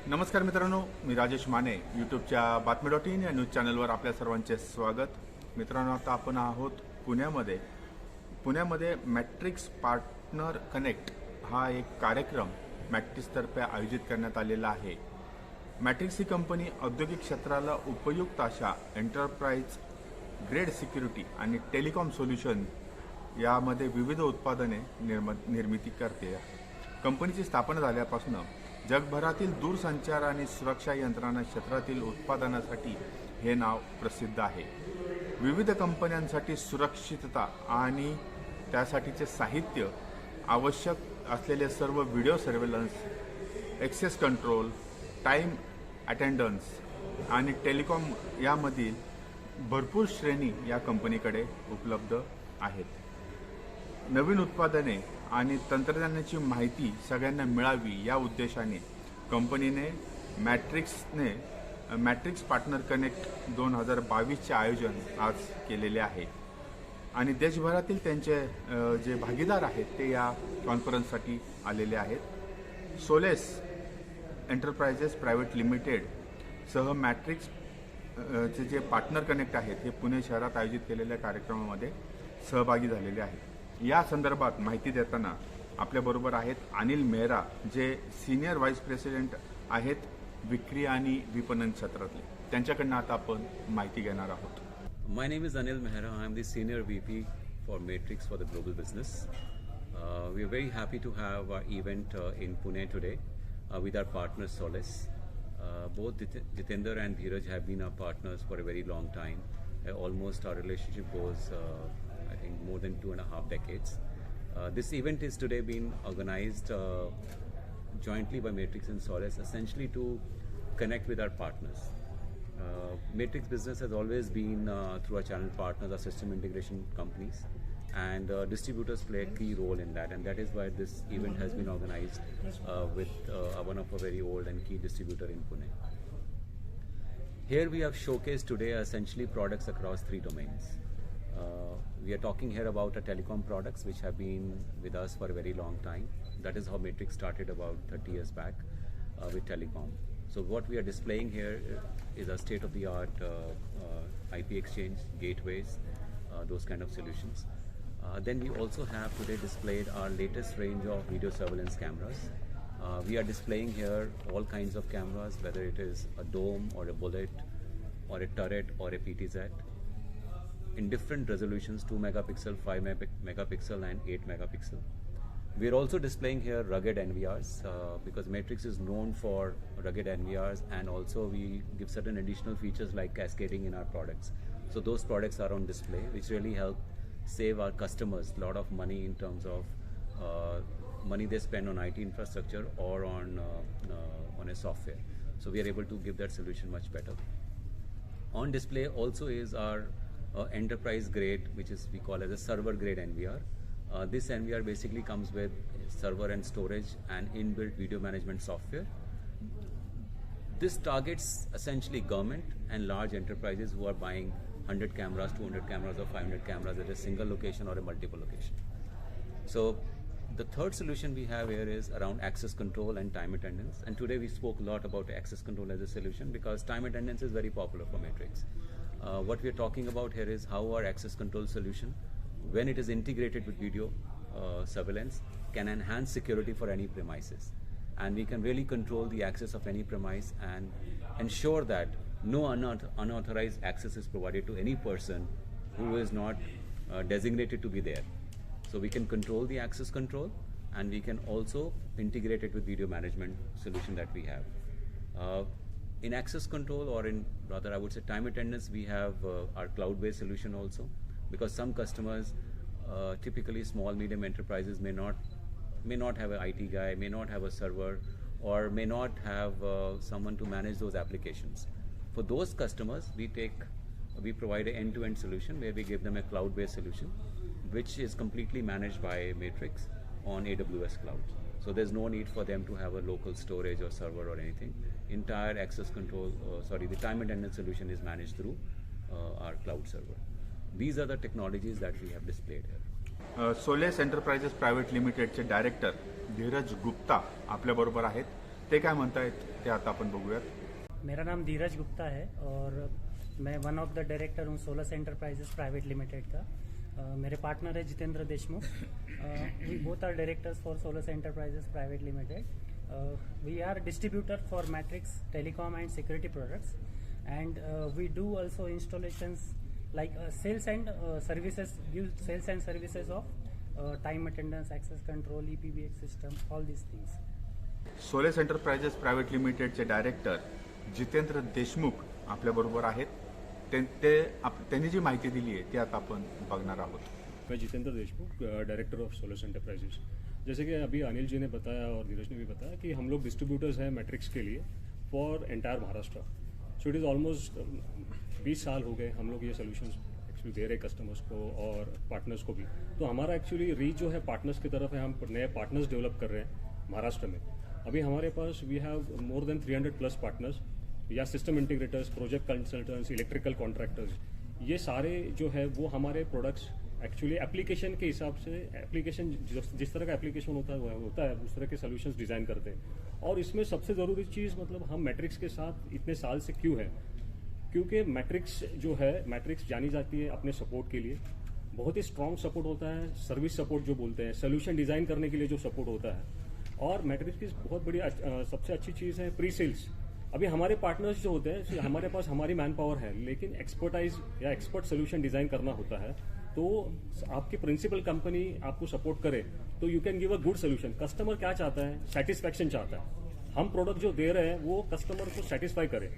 नमस्कार मित्रांनो, मी राजेश माने यूट्यूबच्या बातमी.इन या न्यूज चॅनलवर आपल्या सर्वांचे स्वागत. मित्रांनो, आता आपण आहोत पुण्यामध्ये मॅट्रिक्स पार्टनर कनेक्ट हा एक कार्यक्रम मॅट्रिक्सतर्फे आयोजित करण्यात आलेला आहे. मॅट्रिक्स ही कंपनी औद्योगिक क्षेत्राला उपयुक्त अशा एंटरप्राइज ग्रेड सिक्युरिटी आणि टेलिकॉम सोल्युशन यामध्ये विविध उत्पादने निर्मिती करते. कंपनीची स्थापना झाल्यापासून जगभरातील दूरसंचार आणि सुरक्षा यंत्रणा क्षेत्रातील उत्पादनासाठी हे नाव प्रसिद्ध आहे. विविध कंपन्यांसाठी सुरक्षितता आणि त्यासाठीचे साहित्य, आवश्यक असलेले सर्व video surveillance, access control, time attendance आणि टेलिकॉम यामधील भरपूर श्रेणी या कंपनीकडे उपलब्ध आहेत. नवीन उत्पादने आणि तंत्रज्ञानाची माहिती सगळ्यांना मिळावी या उद्देशाने कंपनीने मॅट्रिक्स पार्टनर कनेक्ट 2022चे आयोजन आज केलेले आहे आणि देशभरातील त्यांचे जे भागीदार आहेत ते या कॉन्फरन्ससाठी आलेले आहेत. सोलेस एंटरप्राइजेस प्रायव्हेट लिमिटेड सह मॅट्रिक्स चे जे पार्टनर कनेक्ट आहेत हे पुणे शहरात आयोजित केलेल्या कार्यक्रमामध्ये सहभागी झालेले आहेत. या संदर्भात माहिती देताना आपल्याबरोबर आहेत अनिल मेहरा, जे सिनियर व्हाईस प्रेसिडेंट आहेत विक्री आणि विपणन क्षेत्रातले. त्यांच्याकडनं आता आपण माहिती घेणार आहोत. My name is Anil Mehra. I am the Senior VP for Matrix for the global business. We are very happy to have our event in Pune today with our partner Solis. Both Jitender and Dheeraj have been our partners for a very long time. Almost our relationship goes, I think, more than 2.5 decades. This event is today being organized jointly by Matrix and Solis, essentially to connect with our partners. Matrix business has always been through our channel partners, our system integration companies, and distributors play a key role in that, and that is why this event has been organized with one of our very old and key distributor in Pune. Here we have showcased today essentially products across 3 domains. We are talking here about our telecom products which have been with us for a very long time. That is how Matrix started about 30 years back with telecom. So what we are displaying here is a state-of-the-art IP exchange, gateways, those kind of solutions. Then we also have today displayed our latest range of video surveillance cameras. We are displaying here all kinds of cameras, whether it is a dome or a bullet or a turret or a PTZ, in different resolutions, 2 megapixel, 5 megapixel and 8 megapixel. We are also displaying here rugged NVRs because Matrix is known for rugged NVRs, and also we give certain additional features like cascading in our products. So those products are on display, which really help save our customers a lot of money in terms of money they spend on IT infrastructure or on a software. So we are able to give that solution much better. On display also is our enterprise grade, which is we call as a server grade NVR. This NVR basically comes with server and storage and inbuilt video management software. This targets essentially government and large enterprises who are buying 100 cameras, 200 cameras or 500 cameras at a single location or a multiple location. So the third solution we have here is around access control and time attendance. And today we spoke a lot about access control as a solution because time attendance is very popular for Matrix. What we are talking about here is how our access control solution, when it is integrated with video surveillance, can enhance security for any premises. And we can really control the access of any premise and ensure that no unauthorized access is provided to any person who is not designated to be there. So we can control the access control, and we can also integrate it with video management solution that we have. In access control, or in rather I would say time attendance, we have our cloud-based solution also, because some customers, typically small medium enterprises, may not have an IT guy, may not have a server, or may not have someone to manage those applications. For those customers, we provide an end-to-end solution where we give them a cloud-based solution which is completely managed by Matrix on AWS cloud. So there's no need for them to have a local storage or server or anything. Entire access control, the time attendance solution is managed through our cloud server. These are the technologies that we have displayed here. Solace enterprises private लिमिटेडचे director धीरज गुप्ता आपल्याबरोबर आहेत. ते काय म्हणतायत ते आता आपण बघूयात. मेरा नाम धीरज गुप्ता है और मैं वन ऑफ द डायरेक्टर हूँ सोलस एंटरप्राइजेस प्राइवेट लिमिटेड का. मेरे पार्टनर है Jitendra Deshmukh. We both are directors for Solus enterprises private limited. We are distributor for Matrix telecom and security products and we do also installations like sales and services, give sales and services of time attendance, access control, EPBX system, all these things. Solace enterprises private लिमिटेडचे director Jitendra Deshmukh आपल्याबरोबर आहेत. त्यांनी जी माहिती दिली आहे ती आता आपण बघणार आहोत. मैं Jitendra Deshmukh, director of Solus enterprises. जैसे कि अभी अनिल जी ने बताया और धीरज ने भी बताया कि हम लोग डिस्ट्रीब्यूटर्स हैं मैट्रिक्स के लिए for entire Maharashtra. So it is almost 20 साल हो गए हम लोग ये सोल्यूशंस एक्चुअली दे रहे कस्टमर्स को और पार्टनर्स को भी. तो हमारा एक्चुअली रीच जो है पार्टनर्स की तरफ है. हम नए पार्टनर्स डेवलप कर रहे हैं महाराष्ट्र में. अभी हमारे पास we have more than 300+ partners या system integrators, project consultants, electrical contractors. ये सारे जो है वो हमारे प्रोडक्ट्स एक्चुअली एप्लीकेशन के हिसाब से एप्लीकेशन जिस तरह का एप्लीकेशन होता है उस तरह के सोल्यूशंस डिज़ाइन करते हैं. और इसमें सबसे ज़रूरी चीज़ मतलब हम मैट्रिक्स के साथ इतने साल से क्यों है, क्योंकि मैट्रिक्स जो है मैट्रिक्स जानी जाती है अपने सपोर्ट के लिए. बहुत ही स्ट्रॉन्ग सपोर्ट होता है, सर्विस सपोर्ट जो बोलते हैं, सोल्यूशन डिज़ाइन करने के लिए जो सपोर्ट होता है. और मैट्रिक्स की बहुत बड़ी सबसे अच्छी चीज़ है प्री सेल्स. अभी हमारे पार्टनर्स जो होते हैं हमारे पास हमारी मैन पावर है, लेकिन एक्सपर्टाइज या एक्सपर्ट सोल्यूशन डिज़ाइन करना होता है. तो आपकी प्रिंसिपल कंपनी आपको सपोर्ट करे तो you can give a good solution. Customer क्या चाहता है, सेटिस्फैक्शन चाहता है. हम प्रोडक्ट जो दे रहे हैं वो कस्टमर को सेटिस्फाई करे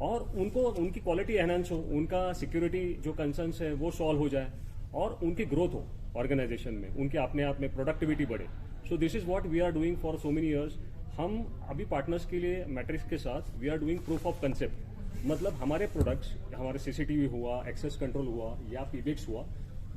और उनको उनकी क्वालिटी एनहांस हो, उनका सिक्योरिटी जो कंसर्न्स है वो सॉल्व हो जाए और उनकी ग्रोथ हो ऑर्गेनाइजेशन में, उनके अपने आप में प्रोडक्टिविटी बढ़े. So this is what we are doing for so many years. हम अभी पार्टनर्स के लिए मैट्रिक्स के साथ we are doing proof of concept. मतलब हमारे प्रोडक्ट्स, हमारे सीसीटीवी हुआ, एक्सेस कंट्रोल हुआ या पीबीएक्स हुआ,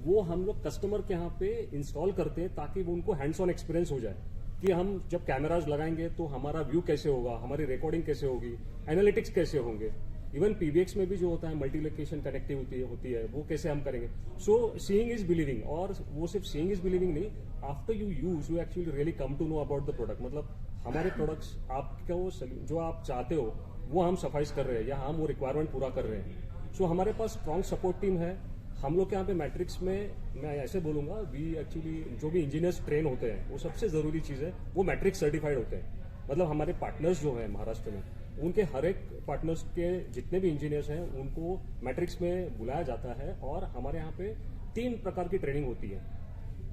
वो हम लोग कस्टमर के यहाँ पे इंस्टॉल करते हैं ताकि वो उनको हैंड्स ऑन एक्सपीरियंस हो जाए कि हम जब कैमराज लगाएंगे तो हमारा व्यू कैसे होगा, हमारी रिकॉर्डिंग कैसे होगी, एनालिटिक्स कैसे होंगे. इवन पीबीएक्स में भी जो होता है मल्टी लोकेशन कनेक्टिविटी होती है वो कैसे हम करेंगे. So seeing is believing. और वो सिर्फ सीइंग इज बिलीविंग नहीं, after you use you actually really come to know about the product. मतलब हमारे प्रोडक्ट्स आपको जो आप चाहते हो वो हम सफाइज कर रहे हैं या हम वो रिक्वायरमेंट पूरा कर रहे हैं. सो हमारे पास स्ट्रॉन्ग सपोर्ट टीम है. हम लोग के यहाँ पे मैट्रिक्स में मैं ऐसे बोलूँगा वी एक्चुअली जो भी इंजीनियर्स ट्रेन होते हैं वो सबसे ज़रूरी चीज़ है वो मैट्रिक्स सर्टिफाइड होते हैं. मतलब हमारे पार्टनर्स जो हैं महाराष्ट्र में उनके हर एक पार्टनर्स के जितने भी इंजीनियर्स हैं उनको मैट्रिक्स में बुलाया जाता है. और हमारे यहाँ पे 3 प्रकार की ट्रेनिंग होती है,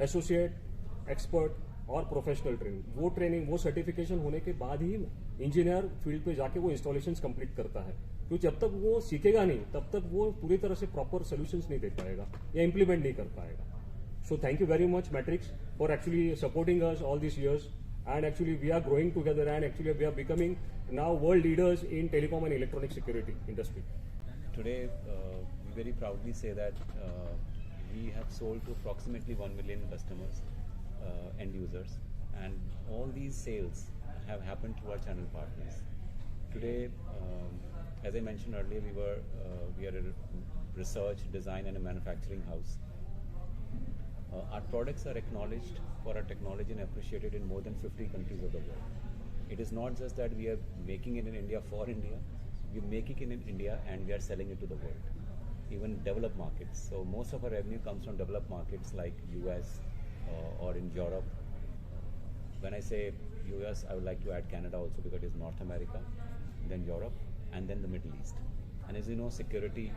एसोसिएट, एक्सपर्ट और प्रोफेशनल ट्रेनिंग. वो ट्रेनिंग, वो सर्टिफिकेशन होने के बाद ही इंजीनियर फील्ड पे जाके वो इंस्टॉलेशंस कंप्लीट करता है. क्योंकि जब तक वो सीखेगा नहीं तब तक वो पूरी तरह से प्रॉपर सोल्यूशंस नहीं दे पाएगा या इम्प्लीमेंट नहीं कर पाएगा. So thank you very much Matrix for actually supporting us all this years. And actually we are growing together and actually we are becoming now world leaders in telecom and electronic security industry. Today, we very proudly say that we have sold to approximately 1 million customers, end users, and all these sales have happened through our channel partners. Today, as I mentioned earlier, we are a research, design, and a manufacturing house. Our products are acknowledged for our technology and appreciated in more than 50 countries of the world. It is not just that we are making it in India for India, we are making it in India and we are selling it to the world, even developed markets. So most of our revenue comes from developed markets like US or in Europe. When I say US, I would like to add Canada also because it is North America, then Europe, and then the Middle East. And as you know, security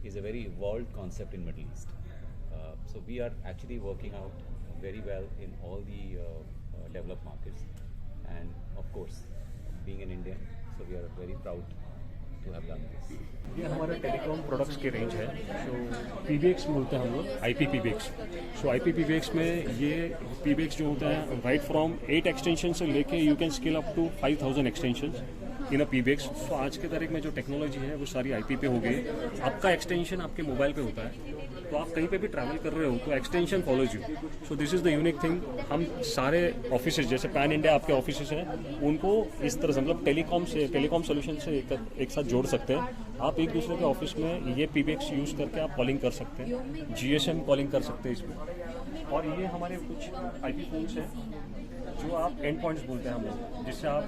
is a very evolved concept in Middle East. So we are actually working out very well in all the developed markets. And of course, being an Indian, so we are very proud to have done this. ये हमारा telecom products की range है. सो PBX बोलते हैं हम लोग, IP PBX. सो IP PBX में ये पीबीएक्स जो होता है राइट फ्रॉम 8 एक्सटेंशन से लेके you can scale up to 5000 extension in a PBX. तो आज के तारीख में जो टेक्नोलॉजी है वो सारी आईपी पे हो गई. आपका एक्सटेंशन आपके मोबाइल पे होता है, तो आप कहीं पे भी ट्रैवल कर रहे हो तो extension follows you. So this is the unique thing. हम सारे ऑफिसेज जैसे पैन इंडिया आपके ऑफिसेज हैं उनको इस तरह से मतलब टेलीकॉम सोल्यूशन से एक साथ जोड़ सकते हैं. आप एक दूसरे के ऑफिस में ये पीबीएक्स यूज़ करके आप कॉलिंग कर सकते हैं, जीएसएम कॉलिंग कर सकते हैं इसमें. और ये हमारे कुछ आईपी फोन्स हैं जो आप एंड पॉइंट्स बोलते हैं हम लोग, जिससे आप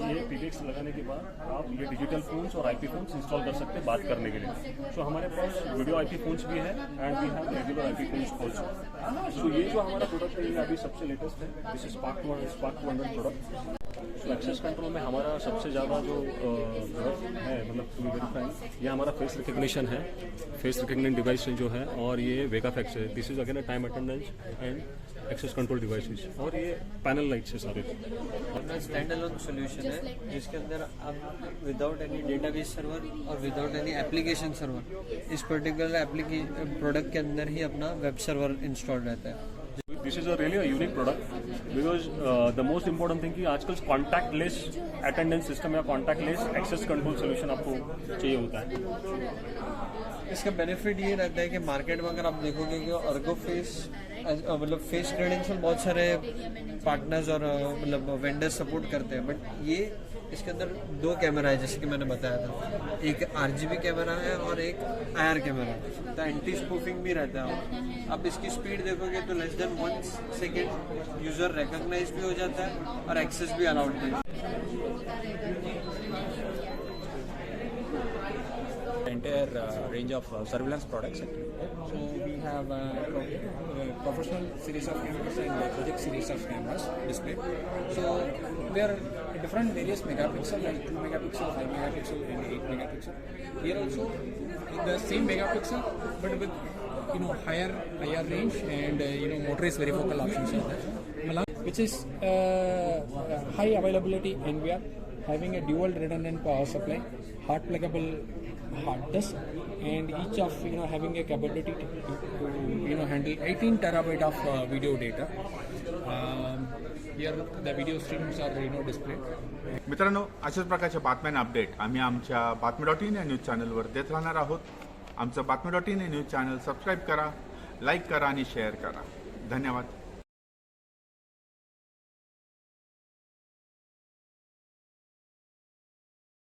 ये PBX लगाने के बाद आप ये डिजिटल फोन्स और IP फोन्स इंस्टॉल कर सकते हैं बात करने के लिए। सो हमारे पास वीडियो IP फोन्स भी है and we have regular IP phones also. So ये जो हमारा प्रोडक्ट है ये अभी सबसे लेटेस्ट है, this is Spark 200 product. So access control में हमारा सबसे ज़्यादा जो प्रोडक्ट है, मतलब टू वेरीफाई, ये हमारा फेस रिकग्निशन है, फेस रिकग्निशन डिवाइस जो है, और ये वेगाफैक्स है। This is again a time attendance and access control devices, और ये पैनल लाइट्स है सारे। अपना स्टैंड अलोन सोल्यूशन है जिसके अंदर आप विदाउट एनी डेटाबेस सर्वर और विदाउट एनी एप्लीकेशन सर्वर इस पर्टिकुलर प्रोडक्ट के अंदर ही अपना वेब सर्वर इंस्टॉल रहता है। This is a really a unique product because the most important thing कि आजकल कॉन्टैक्टलेस अटेंडेंस सिस्टम या कॉन्टैक्टलेस एक्सेस कंट्रोल सोल्यूशन आपको चाहिए होता है। इसका बेनिफिट ये रहता है कि मार्केट में अगर आप देखोगे कि अर्गो फेस मतलब फेस क्रेडेंशियल बहुत सारे पार्टनर्स और मतलब वेंडर्स सपोर्ट करते हैं, बट ये इसके अंदर 2 कैमरा है जैसे कि मैंने बताया था, एक RGB कैमरा है और एक IR कैमरा, तो एंटी स्पूफिंग भी रहता है। आप इसकी स्पीड देखोगे तो less than 1 second user recognise भी हो जाता है और एक्सेस भी अलाउड है। Entire range of surveillance products. So we have professional series of cameras and project series of cameras displayed. So there are different various megapixel like 2 megapixel, 5 megapixel, and 8 megapixel. Here also the same megapixel, but with higher range and motorized varifocal options are there, which is high availability, and we are having a dual redundant power supply, hot pluggable hard disk, and each of having a capability to handle 18 terabyte of video data. Here the video streams are displayed. मित्रांनो, अशाच प्रकारच्या बातम्यांना update आम्ही आमच्या बातमी.in या news चॅनलवर देत राहणार आहोत. आमचं बातमी.in हे न्यूज चॅनल सबस्क्राईब करा, लाईक करा आणि शेअर करा. धन्यवाद.